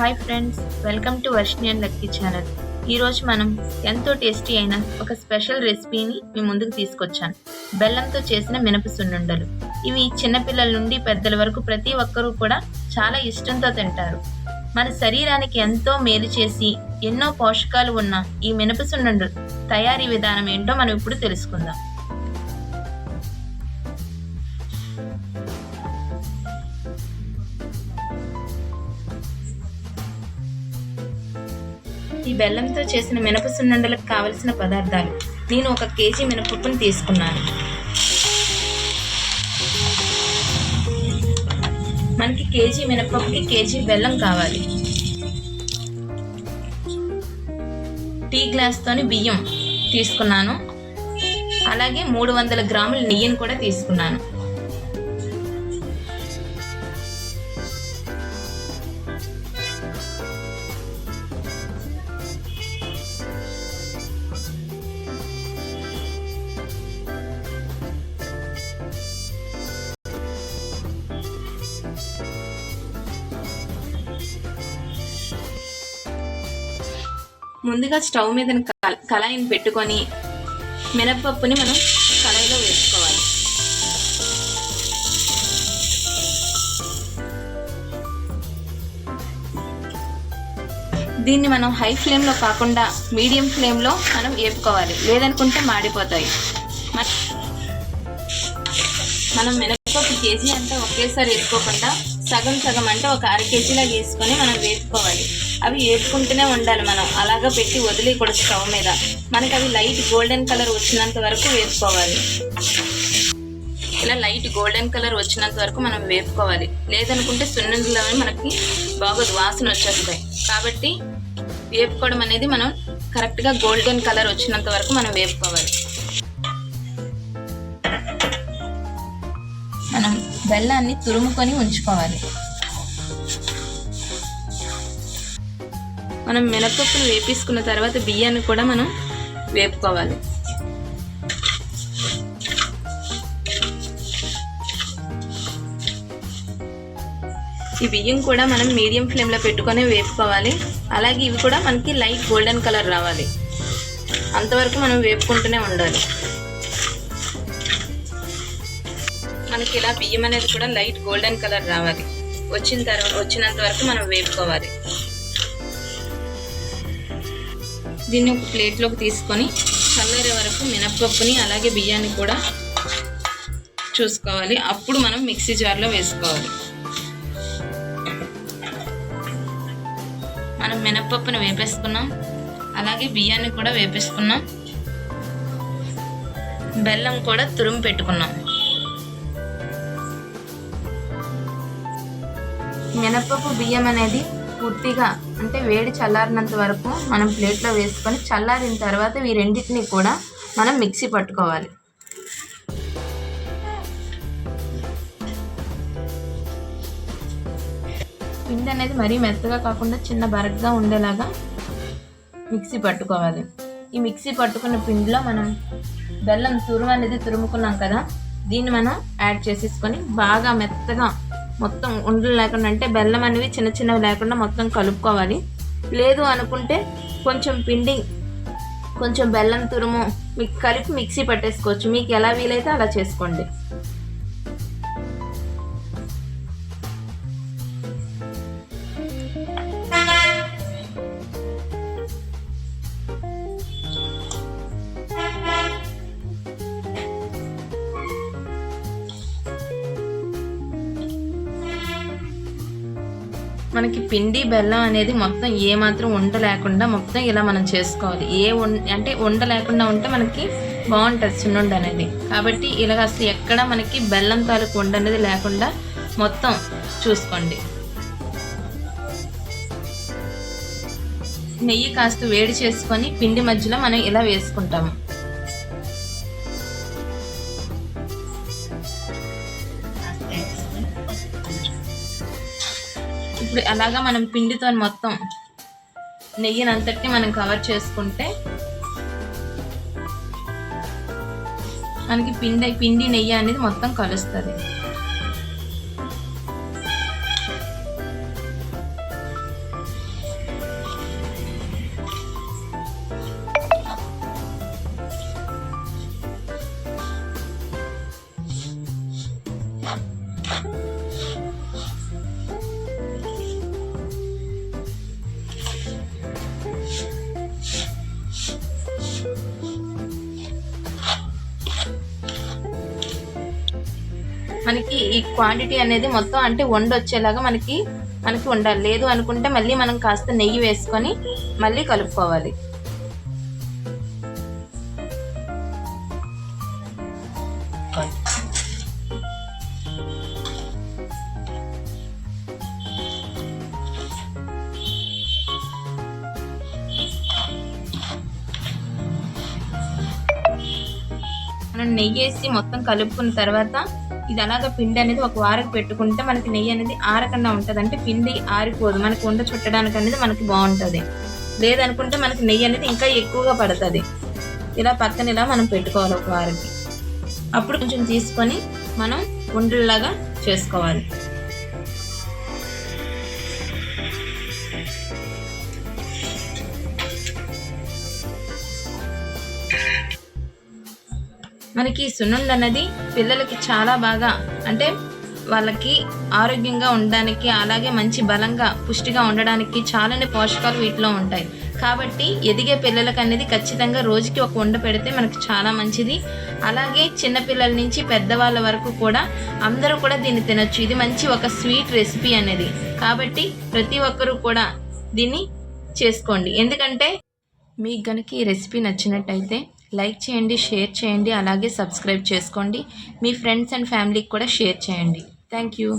Hi friends, welcome to Varshini and lucky channel. ఈరోజు మనం ఎంతో టేస్టీ అయిన ఒక స్పెషల్ రెసిపీని మీ ముందుకు తీసుకొచ్చాను. బెల్లంతో చేసిన మినప సున్నుండలు. ఇవి చిన్నపిల్లల నుండి పెద్దల వరకు ప్రతి ఒక్కరూ కూడా చాలా ఇష్టంతో తింటారు. మన శరీరానికి ఎంతో మేలు చేసి ఎన్నో పోషకాలు ఉన్న ఈ మినప సున్నుండలు తయారీ విధానం ఏంటో మనం ఇప్పుడు తెలుసుకుందాం. ఈ బెల్లంతో చేసిన మినప సున్నుండలకు కావలసిన పదార్థాలు: నేను 1 కేజీ మినపప్పును తీసుకున్నాను. మనకి కేజీ మినపప్పుకి కేజీ బెల్లం కావాలి. టీ గ్లాస్తోని బియ్యం తీసుకున్నాను. అలాగే 300 గ్రాముల నెయ్యిని కూడా తీసుకున్నాను. ముందుగా స్టవ్ మీద కళాయిని పెట్టుకొని మినపప్పుని మనం కళాయిలో వేసుకోవాలి. దీన్ని మనం హై ఫ్లేమ్లో కాకుండా మీడియం ఫ్లేమ్లో మనం వేపుకోవాలి, లేదనుకుంటే మాడిపోతాయి. మనం మినపప్పు కేజీ అంతా ఒకేసారి వేసుకోకుండా సగం సగం అంటే ఒక 1/2 కేజీలా వేసుకొని మనం వేపుకోవాలి. అవి వేపుకుంటూనే ఉండాలి. మనం అలాగా పెట్టి వదిలేయకూడదు స్టవ్ మీద. మనకి అవి లైట్ గోల్డెన్ కలర్ వచ్చినంత వరకు వేపుకోవాలి. ఇలా లైట్ గోల్డెన్ కలర్ వచ్చినంత వరకు మనం వేపుకోవాలి, లేదనుకుంటే సున్నుండలు మనకి బాగోదు, వాసన వచ్చేస్తాయి. కాబట్టి వేపుకోవడం అనేది మనం కరెక్ట్గా గోల్డెన్ కలర్ వచ్చినంత వరకు మనం వేపుకోవాలి. మనం బెల్లాన్ని తురుముకొని ఉంచుకోవాలి. మనం మినపప్పును వేపేసుకున్న తర్వాత బియ్యాన్ని కూడా మనం వేపుకోవాలి. ఈ బియ్యం కూడా మనం మీడియం ఫ్లేమ్లో పెట్టుకొని వేపుకోవాలి. అలాగే ఇవి కూడా మనకి లైట్ గోల్డెన్ కలర్ రావాలి, అంతవరకు మనం వేపుకుంటూనే ఉండాలి. మనకి ఇలా బియ్యం అనేది కూడా లైట్ గోల్డెన్ కలర్ రావాలి. వచ్చినంత వరకు మనం వేపుకోవాలి. దీన్ని ఒక ప్లేట్లోకి తీసుకొని చల్లారే వరకు మినపప్పుని అలాగే బియ్యాన్ని కూడా చూసుకోవాలి. అప్పుడు మనం మిక్సీ జార్లో వేసుకోవాలి. మనం మినపప్పుని వేపేసుకున్నాం, అలాగే బియ్యాన్ని కూడా వేపేసుకున్నాం, బెల్లం కూడా తురుము పెట్టుకున్నాం. మినపప్పు బియ్యం అనేది పూర్తిగా అంటే వేడి చల్లారినంత వరకు మనం ప్లేట్లో వేసుకొని చల్లారిన తర్వాత ఈ రెండింటిని కూడా మనం మిక్సీ పట్టుకోవాలి. పిండి అనేది మరీ మెత్తగా కాకుండా చిన్న బరగ్గా ఉండేలాగా మిక్సీ పట్టుకోవాలి. ఈ మిక్సీ పట్టుకున్న పిండిలో మనం బెల్లం తురుము అనేది తురుముకున్నాం కదా, దీన్ని మనం యాడ్ చేసేసుకొని బాగా మెత్తగా మొత్తం ఉండలు లేకుండా, అంటే బెల్లం అనేవి చిన్న చిన్నవి లేకుండా మొత్తం కలుపుకోవాలి. లేదు అనుకుంటే కొంచెం పిండి కొంచెం బెల్లం తురుము మీకు కలిపి మిక్సీ పట్టేసుకోవచ్చు. మీకు ఎలా వీలైతే అలా చేసుకోండి. మనకి పిండి బెల్లం అనేది మొత్తం ఏమాత్రం ఉండ లేకుండా మొత్తం ఇలా మనం చేసుకోవాలి. అంటే ఉండ లేకుండా ఉంటే మనకి బాగుంటుంది సున్నుండ అనేది. కాబట్టి ఇలాగ అసలు ఎక్కడ మనకి బెల్లం తాలూకు ఉండ అనేది లేకుండా మొత్తం చూసుకోండి. నెయ్యి కాస్త వేడి చేసుకొని పిండి మధ్యలో మనం ఇలా వేసుకుంటాము. ఇప్పుడు అలాగా మనం పిండితో మొత్తం నెయ్యిని అంతటిని మనం కవర్ చేసుకుంటే మనకి పిండి నెయ్యి అనేది మొత్తం కలుస్తుంది. మనకి ఈ క్వాంటిటీ అనేది మొత్తం అంటే వండొచ్చేలాగా మనకి ఉండాలి. లేదు అనుకుంటే మళ్ళీ మనం కాస్త నెయ్యి వేసుకొని మళ్ళీ కలుపుకోవాలి. మనం నెయ్యి వేసి మొత్తం కలుపుకున్న తర్వాత ఇది అలాగా పిండి అనేది ఒక వారం పెట్టుకుంటే మనకి నెయ్యి అనేది ఆరకుండా ఉంటుంది. అంటే పిండి ఆరిపోదు, మనకి ఉండ చుట్టడానికి అనేది మనకి బాగుంటుంది. లేదనుకుంటే మనకి నెయ్యి అనేది ఇంకా ఎక్కువగా పడుతుంది. ఇలా పక్కన ఇలా మనం పెట్టుకోవాలి ఒక వారంకి. అప్పుడు కొంచెం తీసుకొని మనం ఉండల్లాగా చేసుకోవాలి. మనకి సున్నుండ అన్నది పిల్లలకి చాలా బాగా అంటే వాళ్ళకి ఆరోగ్యంగా ఉండడానికి, అలాగే మంచి బలంగా పుష్టిగా ఉండడానికి చాలానే పోషకాలు వీటిలో ఉంటాయి. కాబట్టి ఎదిగే పిల్లలకు అనేది ఖచ్చితంగా రోజుకి ఒక ఉండ పెడితే మనకి చాలా మంచిది. అలాగే చిన్నపిల్లల నుంచి పెద్దవాళ్ళ వరకు కూడా అందరూ కూడా దీన్ని తినొచ్చు. ఇది మంచి ఒక స్వీట్ రెసిపీ అనేది. కాబట్టి ప్రతి ఒక్కరూ కూడా దీన్ని చేసుకోండి. ఎందుకంటే మీకు కనుక ఈ రెసిపీ నచ్చినట్టయితే లైక్ చేయండి, షేర్ చేయండి, అలాగే సబ్స్క్రైబ్ చేసుకోండి. మీ ఫ్రెండ్స్ అండ్ ఫ్యామిలీకి కూడా షేర్ చేయండి. Thank you.